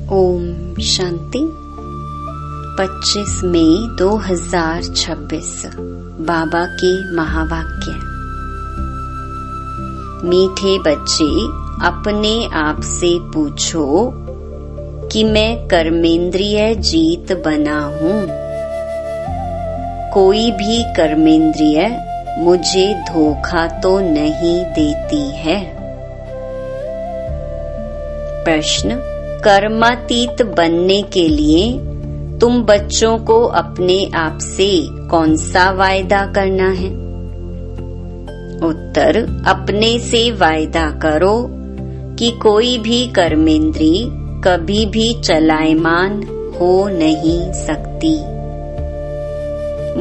ओम शांति। 25 मई 2026 बाबा के महावाक्य। मीठे बच्चे, अपने आप से पूछो कि मैं कर्मेंद्रिय जीत बना हूँ। कोई भी कर्मेंद्रिय मुझे धोखा तो नहीं देती है। प्रश्न: कर्मातीत बनने के लिए तुम बच्चों को अपने आप से कौन सा वायदा करना है? उत्तर: अपने से वायदा करो कि कोई भी कर्मेंद्रिय कभी भी चलायमान हो नहीं सकती।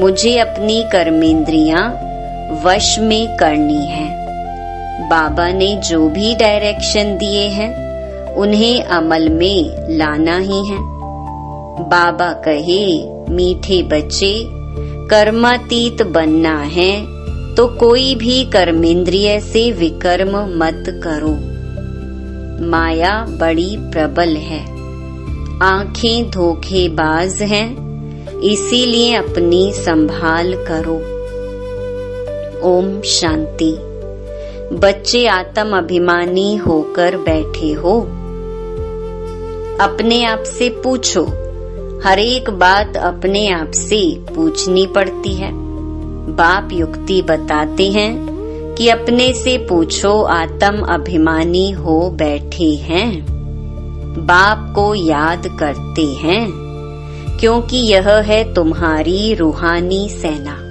मुझे अपनी कर्मेंद्रियां वश में करनी है। बाबा ने जो भी डायरेक्शन दिए हैं उन्हें अमल में लाना ही है। बाबा कहे, मीठे बच्चे, कर्मातीत बनना है तो कोई भी कर्मेंद्रिय से विकर्म मत करो। माया बड़ी प्रबल है, आंखें धोखेबाज हैं, इसीलिए अपनी संभाल करो। ओम शांति। बच्चे आत्म अभिमानी होकर बैठे हो। अपने आप से पूछो। हर एक बात अपने आप से पूछनी पड़ती है। बाप युक्ति बताते हैं कि अपने से पूछो, आत्म अभिमानी हो बैठे हैं। बाप को याद करते हैं क्योंकि यह है तुम्हारी रूहानी सेना।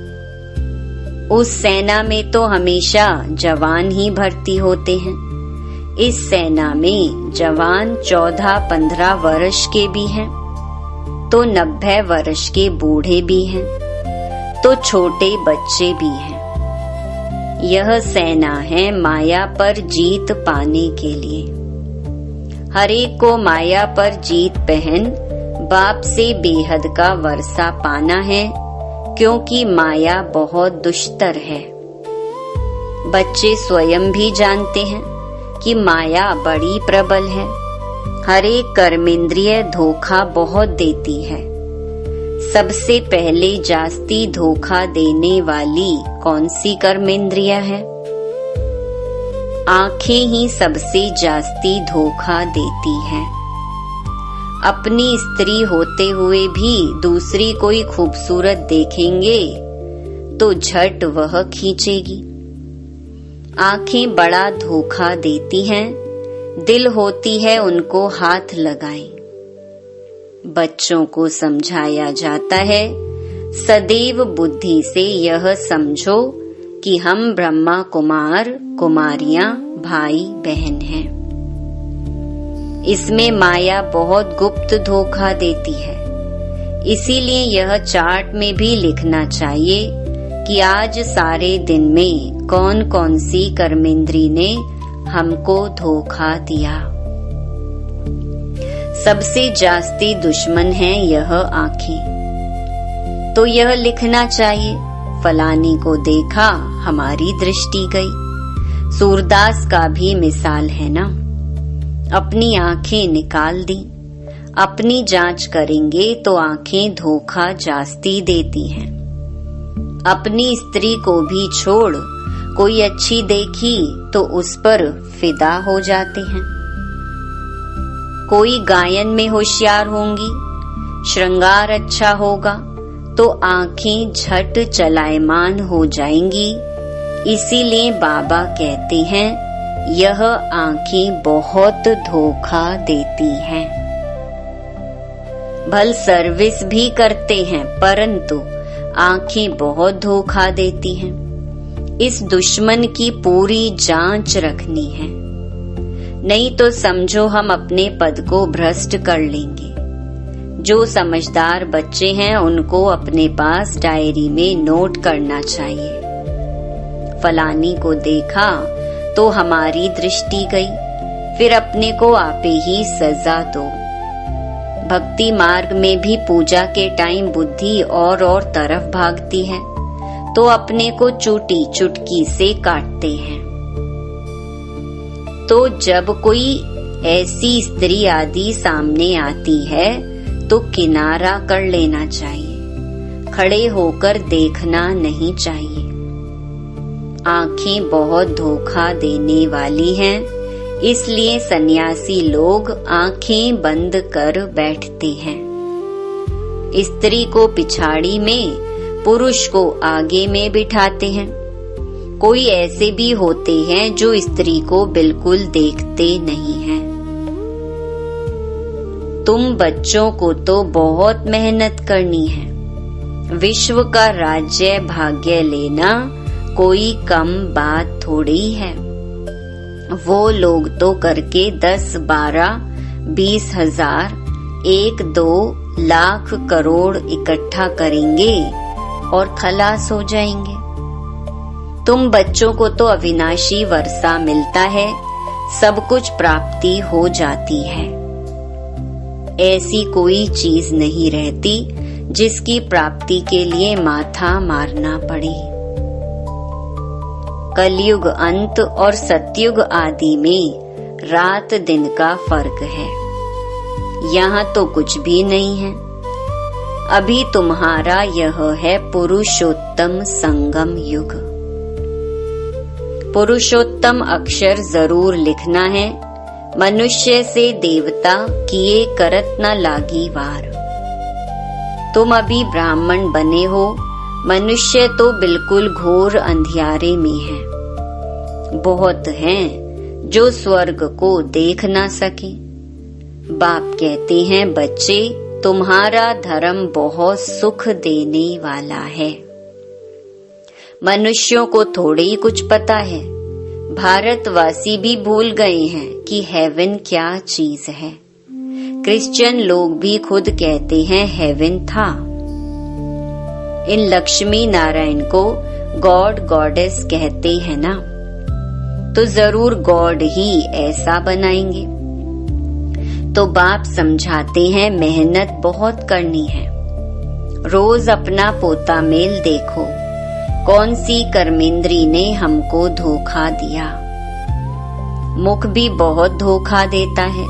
उस सेना में तो हमेशा जवान ही भर्ती होते हैं। इस सेना में जवान 14-15 वर्ष के भी हैं, तो 90 वर्ष के बूढ़े भी हैं, तो छोटे बच्चे भी हैं। यह सेना है माया पर जीत पाने के लिए। हर एक को माया पर जीत पहन बाप से बेहद का वर्षा पाना है, क्योंकि माया बहुत दुष्टर है। बच्चे स्वयं भी जानते हैं कि माया बड़ी प्रबल है। हर एक कर्मेंद्रिय धोखा बहुत देती है। सबसे पहले जास्ती धोखा देने वाली कौन सी कर्मेंद्रिय है? आंखें ही सबसे जास्ती धोखा देती हैं। अपनी स्त्री होते हुए भी दूसरी कोई खूबसूरत देखेंगे तो झट वह खींचेगी। आंखें बड़ा धोखा देती हैं, दिल होती है उनको हाथ लगाएं। बच्चों को समझाया जाता है, सदैव बुद्धि से यह समझो कि हम ब्रह्मा कुमार कुमारियां भाई बहन हैं। इसमें माया बहुत गुप्त धोखा देती है। इसीलिए यह चार्ट में भी लिखना चाहिए कि आज सारे दिन में कौन कौन सी कर्मेंद्री ने हमको धोखा दिया। सबसे जास्ती दुश्मन है यह आंखें। तो यह लिखना चाहिए, फलानी को देखा हमारी दृष्टि गई। सूरदास का भी मिसाल है ना। अपनी आंखें निकाल दी। अपनी जांच करेंगे तो आंखें धोखा जास्ती देती हैं। अपनी स्त्री को भी छोड़, कोई अच्छी देखी तो उस पर फिदा हो जाते हैं। कोई गायन में होशियार होंगी, श्रृंगार अच्छा होगा तो आंखें झट चलायमान हो जाएंगी। इसीलिए बाबा कहते हैं, यह आंखें बहुत धोखा देती हैं। भल सर्विस भी करते हैं, परंतु आंखें बहुत धोखा देती हैं। इस दुश्मन की पूरी जांच रखनी है, नहीं तो समझो हम अपने पद को भ्रष्ट कर लेंगे। जो समझदार बच्चे हैं उनको अपने पास डायरी में नोट करना चाहिए। फलानी को देखा तो हमारी दृष्टि गई, फिर अपने को आपे ही सजा दो। भक्ति मार्ग में भी पूजा के टाइम बुद्धि और तरफ भागती है, तो अपने को चूटी चुटकी से काटते हैं। तो जब कोई ऐसी स्त्री आदि सामने आती है तो किनारा कर लेना चाहिए, खड़े होकर देखना नहीं चाहिए। आंखें बहुत धोखा देने वाली हैं, इसलिए सन्यासी लोग आंखें बंद कर बैठते हैं। स्त्री को पिछाड़ी में, पुरुष को आगे में बिठाते हैं। कोई ऐसे भी होते हैं जो स्त्री को बिल्कुल देखते नहीं हैं। तुम बच्चों को तो बहुत मेहनत करनी है। विश्व का राज्य भाग्य लेना कोई कम बात थोड़ी है। वो लोग तो करके 10, 12, 20 हजार, 1-2 लाख करोड़ इकट्ठा करेंगे और खलास हो जाएंगे। तुम बच्चों को तो अविनाशी वर्षा मिलता है, सब कुछ प्राप्ति हो जाती है। ऐसी कोई चीज नहीं रहती जिसकी प्राप्ति के लिए माथा मारना पड़े। कलयुग अंत और सतयुग आदि में रात दिन का फर्क है। यहाँ तो कुछ भी नहीं है। अभी तुम्हारा यह है पुरुषोत्तम संगम युग। पुरुषोत्तम अक्षर जरूर लिखना है। मनुष्य से देवता किए करत न लागी वार। तुम अभी ब्राह्मण बने हो, मनुष्य तो बिल्कुल घोर अंधियारे में है। बहुत हैं जो स्वर्ग को देख ना सके। बाप कहते हैं, बच्चे तुम्हारा धर्म बहुत सुख देने वाला है। मनुष्यों को थोड़े ही कुछ पता है। भारतवासी भी भूल गए हैं कि हेवन क्या चीज है। क्रिश्चियन लोग भी खुद कहते हैं हेवन था। इन लक्ष्मी नारायण को गॉड गॉडेस कहते हैं ना, तो जरूर गॉड ही ऐसा बनाएंगे। तो बाप समझाते हैं मेहनत बहुत करनी है। रोज अपना पोता मेल देखो, कौन सी कर्मेंद्री ने हमको धोखा दिया। मुख भी बहुत धोखा देता है।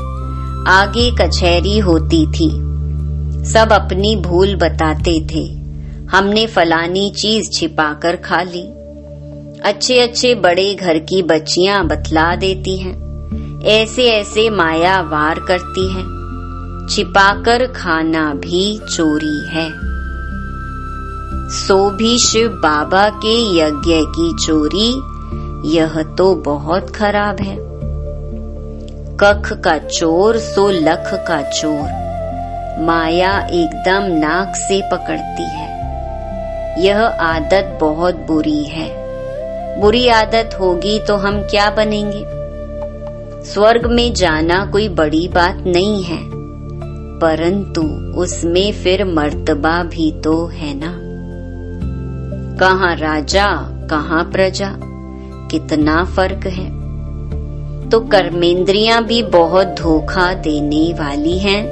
आगे कचहरी होती थी, सब अपनी भूल बताते थे। हमने फलानी चीज छिपाकर खा ली। अच्छे अच्छे बड़े घर की बच्चियां बतला देती हैं, ऐसे ऐसे माया वार करती हैं। छिपाकर खाना भी चोरी है। सो भी शिव बाबा के यज्ञ की चोरी, यह तो बहुत खराब है। कख का चोर सो लख का चोर। माया एकदम नाक से पकड़ती है। यह आदत बहुत बुरी है। बुरी आदत होगी तो हम क्या बनेंगे। स्वर्ग में जाना कोई बड़ी बात नहीं है, परंतु उसमें फिर मर्तबा भी तो है ना। कहाँ राजा कहाँ प्रजा, कितना फर्क है। तो कर्मेंद्रियां भी बहुत धोखा देने वाली हैं,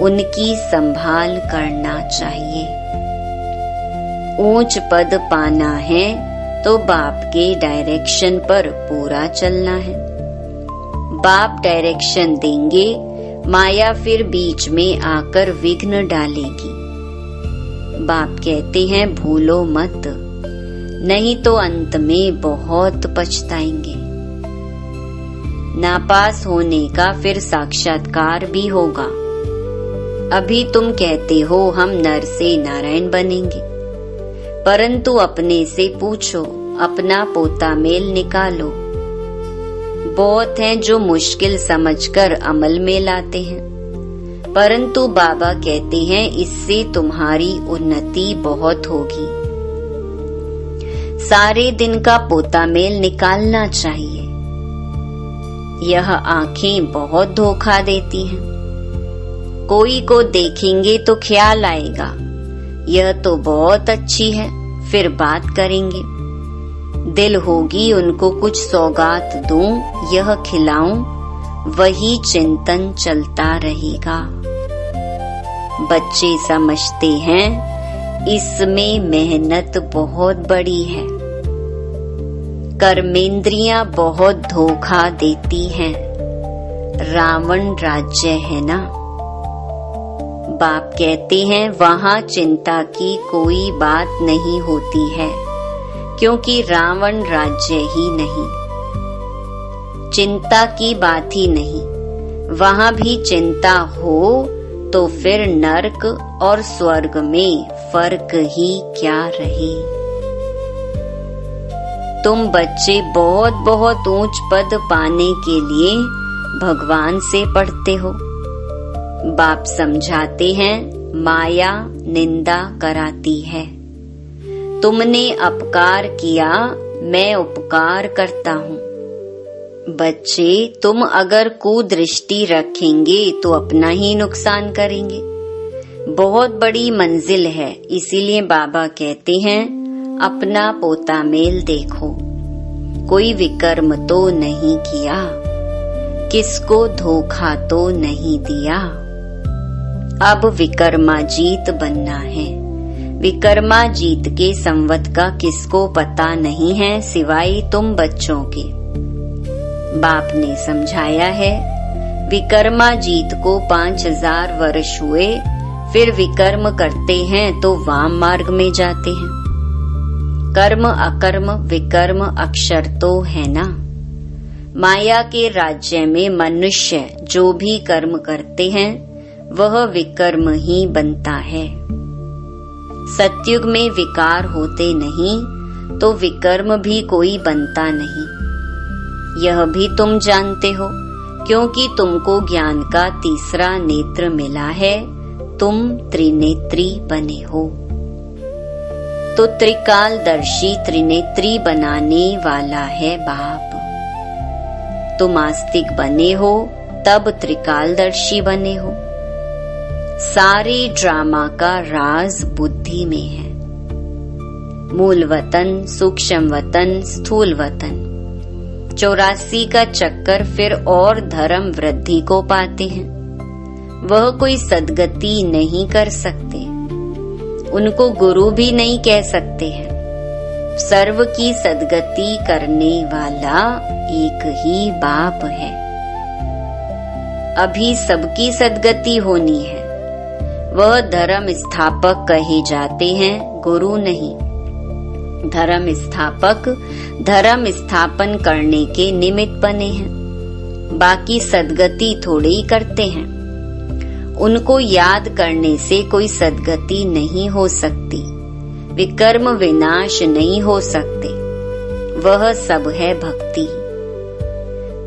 उनकी संभाल करना चाहिए। ऊंच पद पाना है तो बाप के डायरेक्शन पर पूरा चलना है। बाप डायरेक्शन देंगे, माया फिर बीच में आकर विघ्न डालेगी। बाप कहते हैं भूलो मत, नहीं तो अंत में बहुत पछताएंगे। नापास होने का फिर साक्षात्कार भी होगा। अभी तुम कहते हो हम नर से नारायण बनेंगे, परंतु अपने से पूछो, अपना पोता मेल निकालो। बहुत हैं जो मुश्किल समझकर अमल में लाते हैं, परंतु बाबा कहते हैं इससे तुम्हारी उन्नति बहुत होगी। सारे दिन का पोता मेल निकालना चाहिए। यह आंखें बहुत धोखा देती हैं। कोई को देखेंगे तो ख्याल आएगा यह तो बहुत अच्छी है, फिर बात करेंगे। दिल होगी उनको कुछ सौगात दूं, यह खिलाऊं, वही चिंतन चलता रहेगा। बच्चे समझते हैं इसमें मेहनत बहुत बड़ी है। कर्मेंद्रियां बहुत धोखा देती हैं। रावण राज्य है ना। बाप कहते हैं वहाँ चिंता की कोई बात नहीं होती है, क्योंकि रावण राज्य ही नहीं, चिंता की बात ही नहीं। वहाँ भी चिंता हो तो फिर नरक और स्वर्ग में फर्क ही क्या रहे। तुम बच्चे बहुत बहुत ऊंच पद पाने के लिए भगवान से पढ़ते हो। बाप समझाते हैं माया निंदा कराती है। तुमने अपकार किया, मैं उपकार करता हूँ। बच्चे तुम अगर कुदृष्टि रखेंगे तो अपना ही नुकसान करेंगे। बहुत बड़ी मंजिल है, इसीलिए बाबा कहते हैं अपना पोता मेल देखो। कोई विकर्म तो नहीं किया, किसको धोखा तो नहीं दिया। अब विकर्माजीत बनना है। विकर्माजीत के संवत का किसको पता नहीं है सिवाय तुम बच्चों के। बाप ने समझाया है विकर्माजीत को 5000 वर्ष हुए, फिर विकर्म करते हैं तो वाम मार्ग में जाते हैं। कर्म अकर्म विकर्म अक्षर तो है ना। माया के राज्य में मनुष्य जो भी कर्म करते हैं वह विकर्म ही बनता है। सतयुग में विकार होते नहीं तो विकर्म भी कोई बनता नहीं। यह भी तुम जानते हो, क्योंकि तुमको ज्ञान का तीसरा नेत्र मिला है। तुम त्रिनेत्री बने हो, तो त्रिकालदर्शी त्रिनेत्री बनाने वाला है बाप। तुम आस्तिक बने हो तब त्रिकालदर्शी बने हो। सारे ड्रामा का राज बुद्धि में है। मूल वतन, सूक्ष्म वतन, स्थूल वतन, 84 का चक्कर, फिर और धर्म वृद्धि को पाते हैं। वह कोई सद्गति नहीं कर सकते, उनको गुरु भी नहीं कह सकते हैं। सर्व की सद्गति करने वाला एक ही बाप है। अभी सबकी सद्गति होनी है। वह धर्म स्थापक कहे जाते हैं, गुरु नहीं। धर्म स्थापक धर्म स्थापन करने के निमित्त बने हैं, बाकी सद्गति थोड़े ही करते हैं। उनको याद करने से कोई सद्गति नहीं हो सकती, विकर्म विनाश नहीं हो सकते। वह सब है भक्ति।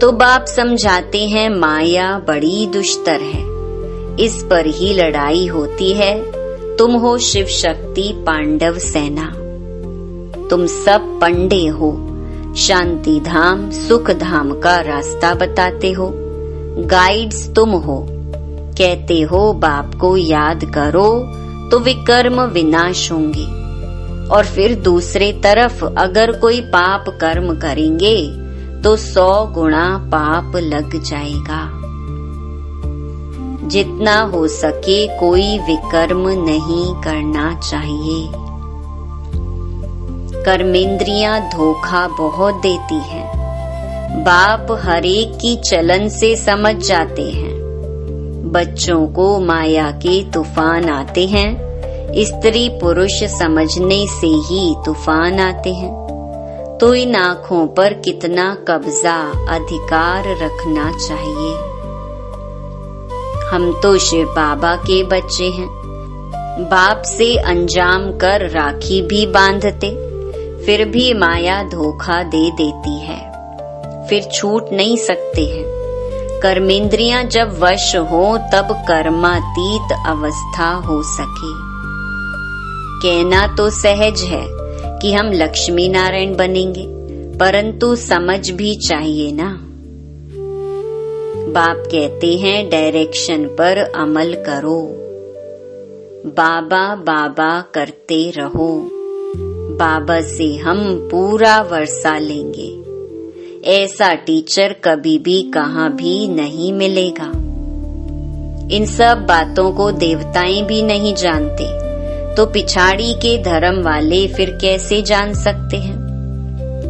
तो बाप समझाते हैं माया बड़ी दुष्टर है, इस पर ही लड़ाई होती है। तुम हो शिव शक्ति पांडव सेना। तुम सब पंडे हो, शांति धाम सुख धाम का रास्ता बताते हो। गाइड्स तुम हो, कहते हो बाप को याद करो तो विकर्म विनाश होंगे। और फिर दूसरे तरफ अगर कोई पाप कर्म करेंगे तो 100 गुना पाप लग जाएगा। जितना हो सके कोई विकर्म नहीं करना चाहिए। कर्मेंद्रियां धोखा बहुत देती हैं। बाप हरेक की चलन से समझ जाते हैं। बच्चों को माया के तूफान आते हैं, स्त्री पुरुष समझने से ही तूफान आते हैं। तो इन आँखों पर कितना कब्जा अधिकार रखना चाहिए। हम तो शिव बाबा के बच्चे हैं। बाप से अंजाम कर राखी भी बांधते, फिर भी माया धोखा दे देती है। फिर छूट नहीं सकते हैं। कर्मेंद्रियां जब वश हो तब कर्मातीत अवस्था हो सके। कहना तो सहज है कि हम लक्ष्मी नारायण बनेंगे, परंतु समझ भी चाहिए ना। बाप कहते हैं डायरेक्शन पर अमल करो, बाबा बाबा करते रहो। बाबा से हम पूरा वर्षा लेंगे। ऐसा टीचर कभी भी कहाँ भी नहीं मिलेगा। इन सब बातों को देवताएं भी नहीं जानते, तो पिछाड़ी के धर्म वाले फिर कैसे जान सकते हैं।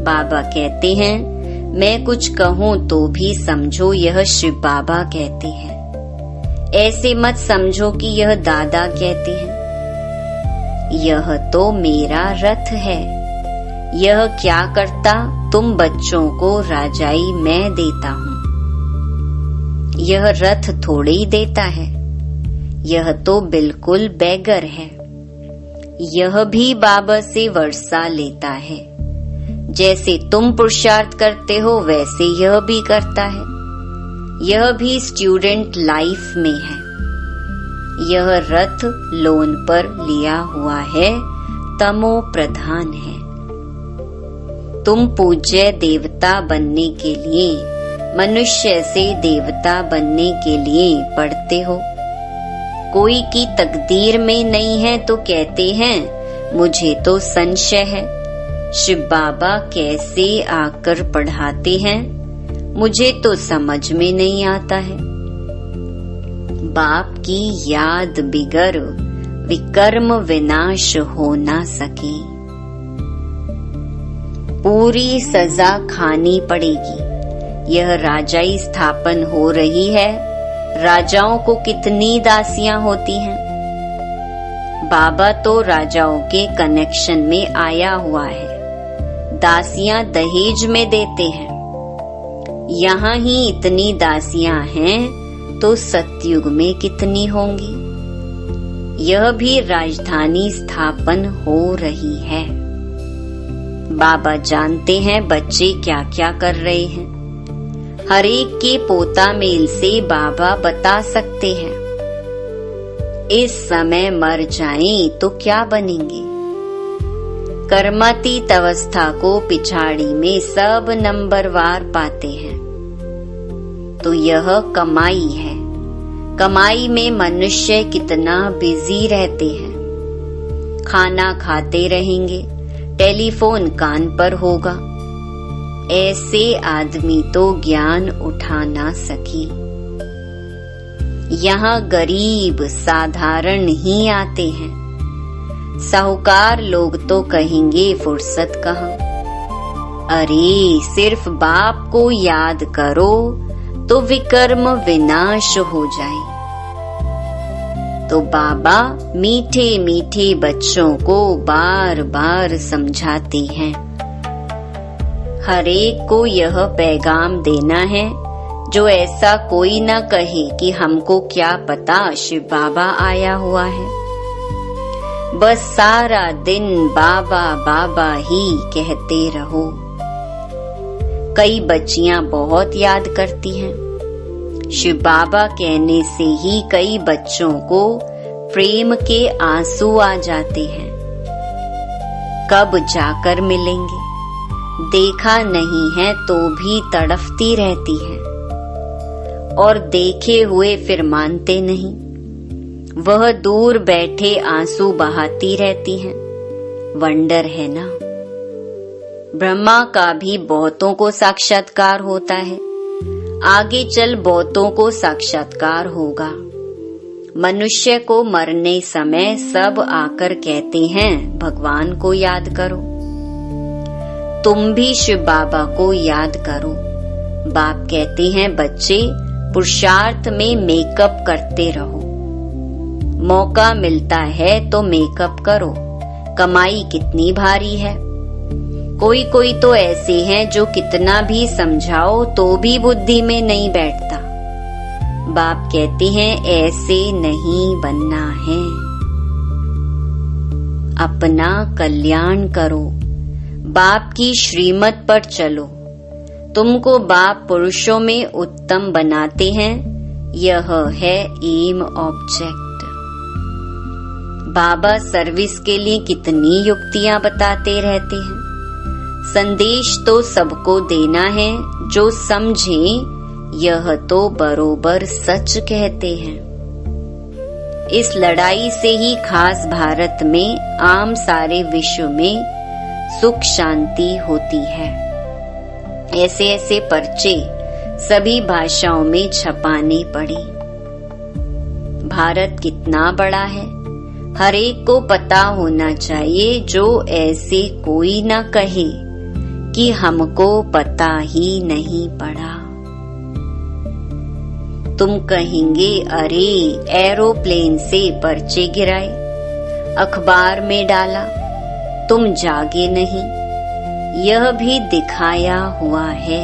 बाबा कहते हैं मैं कुछ कहूँ तो भी समझो यह शिव बाबा कहते हैं, ऐसे मत समझो कि यह दादा कहते हैं। यह तो मेरा रथ है, यह क्या करता तुम बच्चों को राजाई मैं देता हूँ। यह रथ थोड़े ही देता है, यह तो बिल्कुल बेगर है। यह भी बाबा से वर्षा लेता है, जैसे तुम पुरुषार्थ करते हो वैसे यह भी करता है। यह भी स्टूडेंट लाइफ में है। यह रथ लोन पर लिया हुआ है, तमो प्रधान है। तुम पूज्य देवता बनने के लिए, मनुष्य से देवता बनने के लिए पढ़ते हो। कोई की तकदीर में नहीं है तो कहते हैं मुझे तो संशय है, शिव बाबा कैसे आकर पढ़ाते हैं, मुझे तो समझ में नहीं आता है। बाप की याद बिगर विकर्म विनाश हो ना सके। पूरी सजा खानी पड़ेगी। यह राजाई स्थापन हो रही है। राजाओं को कितनी दासियां होती हैं। बाबा तो राजाओं के कनेक्शन में आया हुआ है। दासियां दहेज में देते हैं। यहाँ ही इतनी दासियां हैं तो सतयुग में कितनी होंगी। यह भी राजधानी स्थापन हो रही है। बाबा जानते हैं बच्चे क्या क्या कर रहे हैं। हर एक के पोता मेल से बाबा बता सकते हैं। इस समय मर जाएं तो क्या बनेंगे। कर्मातीत अवस्था को पिछाड़ी में सब नंबरवार पाते हैं। तो यह कमाई है। कमाई में मनुष्य कितना बिजी रहते हैं। खाना खाते रहेंगे, टेलीफोन कान पर होगा। ऐसे आदमी तो ज्ञान उठा ना सकी। यहाँ गरीब साधारण ही आते हैं। साहूकार लोग तो कहेंगे फुर्सत कहाँ। अरे सिर्फ बाप को याद करो तो विकर्म विनाश हो जाए। तो बाबा मीठे मीठे बच्चों को बार बार समझाते हैं। हर एक को यह पैगाम देना है, जो ऐसा कोई न कहे कि हमको क्या पता शिव बाबा आया हुआ है। बस सारा दिन बाबा बाबा ही कहते रहो। कई बच्चियां बहुत याद करती हैं। शिव बाबा कहने से ही कई बच्चों को प्रेम के आंसू आ जाते हैं। कब जाकर मिलेंगे। देखा नहीं है तो भी तड़फती रहती है और देखे हुए फिर मानते नहीं। वह दूर बैठे आंसू बहाती रहती हैं। वंडर है ना। ब्रह्मा का भी बहुतों को साक्षात्कार होता है। आगे चल बहुतों को साक्षात्कार होगा। मनुष्य को मरने समय सब आकर कहते हैं भगवान को याद करो। तुम भी शिव बाबा को याद करो। बाप कहते हैं बच्चे पुरुषार्थ में मेकअप करते रहो। मौका मिलता है तो मेकअप करो। कमाई कितनी भारी है। कोई कोई तो ऐसे हैं जो कितना भी समझाओ तो भी बुद्धि में नहीं बैठता। बाप कहते हैं ऐसे नहीं बनना है। अपना कल्याण करो। बाप की श्रीमत पर चलो। तुमको बाप पुरुषों में उत्तम बनाते हैं। यह है एम ऑब्जेक्ट। बाबा सर्विस के लिए कितनी युक्तियां बताते रहते हैं। संदेश तो सबको देना है। जो समझे यह तो बरोबर सच कहते हैं। इस लड़ाई से ही खास भारत में आम सारे विश्व में सुख शांति होती है। ऐसे ऐसे पर्चे सभी भाषाओं में छपाने पड़े। भारत कितना बड़ा है हर एक को पता होना चाहिए। जो ऐसे कोई न कहे कि हमको पता ही नहीं पड़ा। तुम कहेंगे, अरे एरोप्लेन से पर्चे गिराए, अखबार में डाला, तुम जागे नहीं, यह भी दिखाया हुआ है।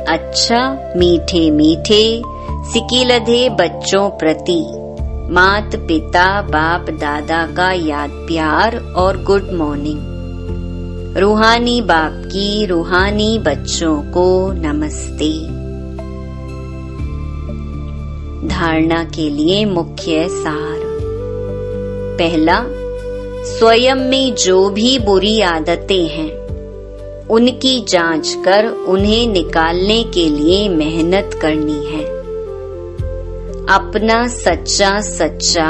अच्छा, मीठे मीठे सिकिलधे बच्चों प्रति मात पिता बाप दादा का याद प्यार और गुड मॉर्निंग। रूहानी बाप की रूहानी बच्चों को नमस्ते। धारणा के लिए मुख्य सार। पहला, स्वयं में जो भी बुरी आदतें हैं उनकी जांच कर उन्हें निकालने के लिए मेहनत करनी है। अपना सच्चा सच्चा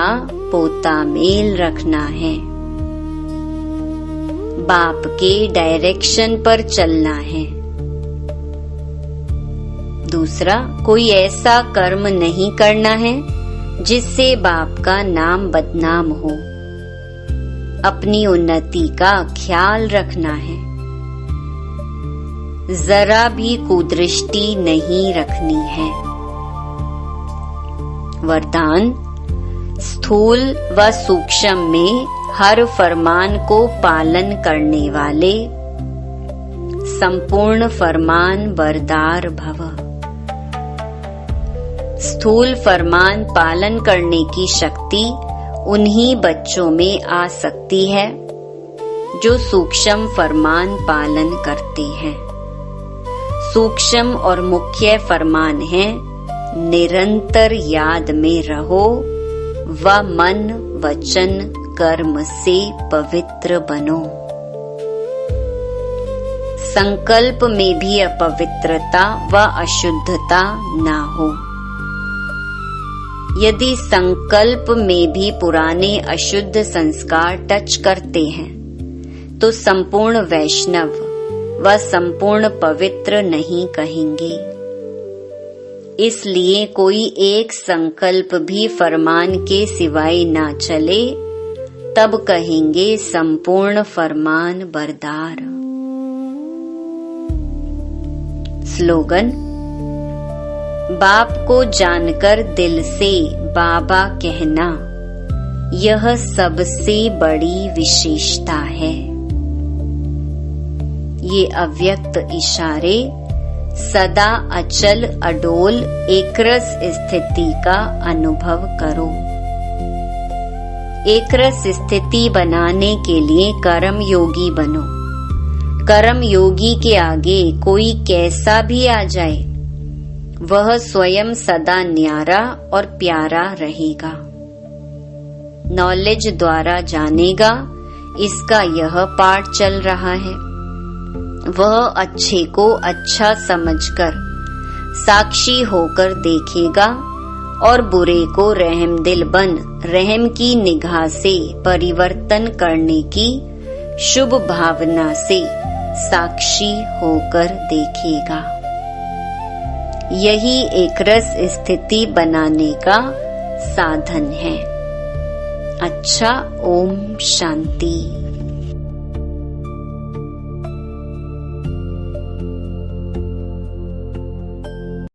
पोता मेल रखना है। बाप के डायरेक्शन पर चलना है। दूसरा, कोई ऐसा कर्म नहीं करना है जिससे बाप का नाम बदनाम हो। अपनी उन्नति का ख्याल रखना है। जरा भी कुदृष्टि नहीं रखनी है। वरदान, स्थूल व सूक्ष्म में हर फरमान को पालन करने वाले संपूर्ण फरमान बरदार भव। स्थूल फरमान पालन करने की शक्ति उन्हीं बच्चों में आ सकती है जो सूक्ष्म फरमान पालन करते हैं। सूक्ष्म और मुख्य फरमान है, निरंतर याद में रहो व मन वचन कर्म से पवित्र बनो। संकल्प में भी अपवित्रता व अशुद्धता ना हो। यदि संकल्प में भी पुराने अशुद्ध संस्कार टच करते हैं तो संपूर्ण वैष्णव व संपूर्ण पवित्र नहीं कहेंगे। इसलिए कोई एक संकल्प भी फरमान के सिवाय ना चले तब कहेंगे संपूर्ण फरमान बरदार। स्लोगन, बाप को जानकर दिल से बाबा कहना यह सबसे बड़ी विशेषता है। ये अव्यक्त इशारे सदा अचल अडोल एकरस स्थिति का अनुभव करो। एकरस स्थिति बनाने के लिए कर्म योगी बनो। कर्म योगी के आगे कोई कैसा भी आ जाए वह स्वयं सदा न्यारा और प्यारा रहेगा। नॉलेज द्वारा जानेगा, इसका यह पाठ चल रहा है। वह अच्छे को अच्छा समझकर साक्षी होकर देखेगा और बुरे को रहमदिल बन रहम की निगाह से परिवर्तन करने की शुभ भावना से साक्षी होकर देखेगा। यही एकरस स्थिति बनाने का साधन है। अच्छा, ओम शांति।